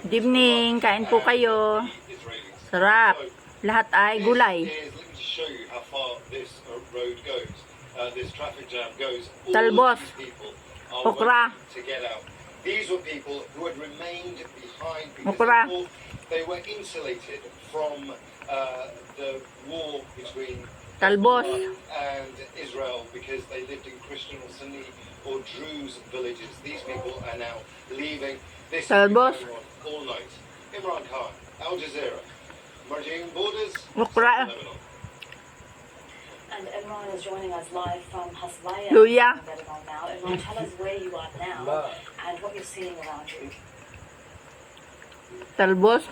Good evening, kain po kayo. Sarap. Lahat ay gulay. Talbos. Okra. These were people who had remained behind Okra. because they were insulated from the war between Talbos. and Israel because they lived in Christian or Sunni or Druze villages. These people are now leaving. This has been Talbos. going on all night. Imran Khan, Al Jazeera, merging borders, Okra. Lebanon. And Imran is joining us live from Hasbaya. Luya. Now, Imran, tell us where you are now and what you're seeing around you. Talbos.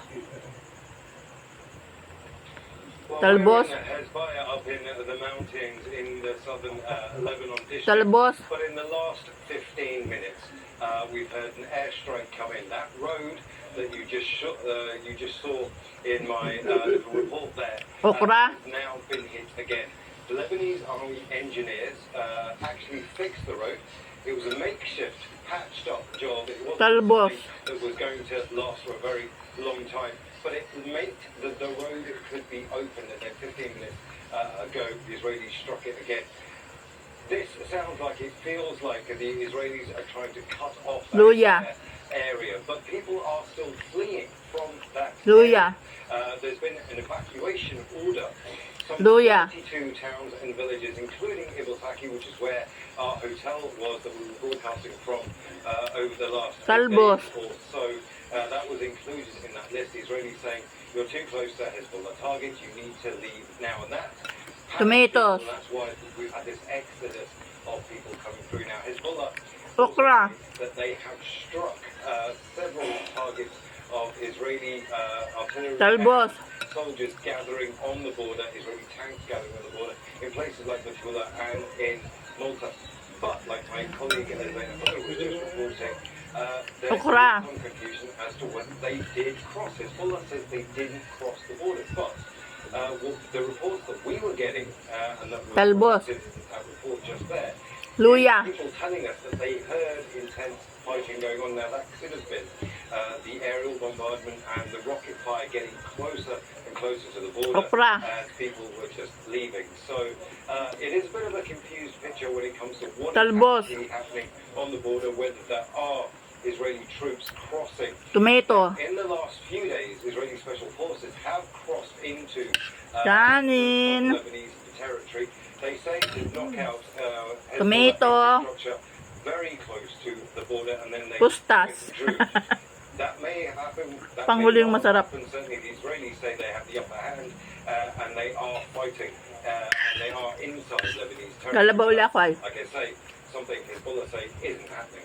Talbos. Up in the mountains in the southern Lebanon district. Talbos. But in the last 15 minutes, we've heard an airstrike come in. That road that you just saw in my little report there Okra. has now been hit again. The Lebanese army engineers actually fixed the road. It was a makeshift, patched up job. It wasn't Talbos. something that was going to last for a very long time. But it made the road could be opened, and then 15 minutes ago, the Israelis struck it again. This sounds like, it feels like the Israelis are trying to cut off that Luya. area, but people are still fleeing from that Luya. area. There's been an evacuation order. Some Luya. 22 towns and villages, including Ibelsaki, which is where our hotel was that we were broadcasting from over the last 8 Talbos. days or so. That was included in that list. The Israelis saying, you're too close to Hezbollah targets, you need to leave now. And that's Tomatoes. and that's why we've had this exodus of people coming through now. Hezbollah Okra. that they have struck several targets of Israeli artillery Talbos. soldiers gathering on the border, Israeli tanks gathering on the border, in places like Metula and in Malta. But, like my colleague Zainab was just reporting, there's Okra. some confusion as to whether they did cross. Hezbollah says they didn't cross the border, but the reports that we were getting, and that Talbos. that report just there, Luya. people telling us that they heard intense fighting going on. Now that could have been the aerial bombardment and the rocket fire getting closer and closer to the border Okra. as people were just leaving. So it is a bit of a confused picture when it comes to what is Talbos. actually happening on the border, whether there are Israeli troops crossing. Tomato. In the last few days, Israeli special forces have crossed into Kanin. Lebanese territory. They say to knock out Tomato. infrastructure very close to the border, and then they Pustas. withdrew. That may happen. That Panghuling may not masarap. happen. Certainly, the Israelis say they have the upper hand, and they are fighting, and they are inside Lebanese territory. Kalabaw uli ako ay. Like I say, something Hezbollah say isn't happening.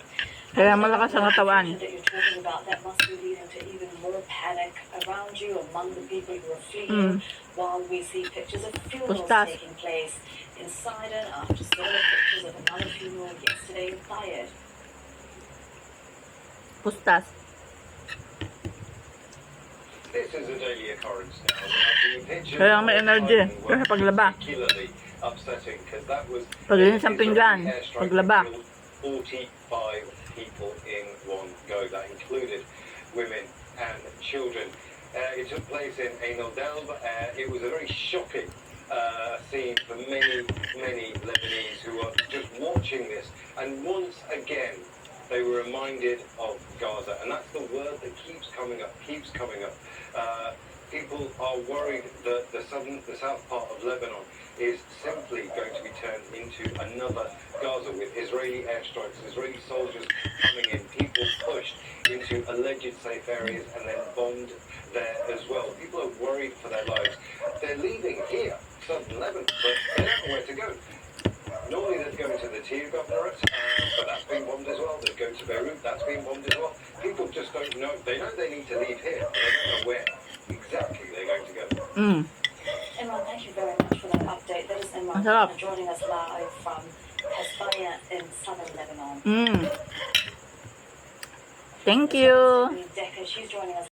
Kaya malakas ang katawan. That you're talking about, that must be leading to even more panic around you among the people who are fleeing, while we see pictures of funerals Pustas. taking place in Sidon after similar pictures of another funeral yesterday in Fayed. Pustas. This is a daily occurrence now. The pictures Kaya may of energy. Biden were Kaya paglaba. particularly upsetting because that was Paglinis ang pinggan. Israeli airstrike Paglaba. that killed 45 people in one go. That included women and children. It took place in Ain al-Dalb. It was a very shocking scene for many Lebanese who were just watching this, and once again they were reminded of Gaza, and that's the word that keeps coming up. People are worried that the south part of Lebanon is simply going to be turned into another Gaza with Israeli airstrikes, Israeli soldiers coming in, people pushed into alleged safe areas and then bombed there as well. People are worried for their lives. They're leaving here, southern Lebanon, but they don't know where to go. Normally they'd go into the Tir governorate, but that's been bombed as well. They'd go to Beirut, that's been bombed as well. People just don't know. They know they need to leave here, but they don't know where exactly they're going to go. Imran, thank you very much for that update. That is Imran Masarap. joining us live from Hasbaya in southern Lebanon. Thank you. She's joining us.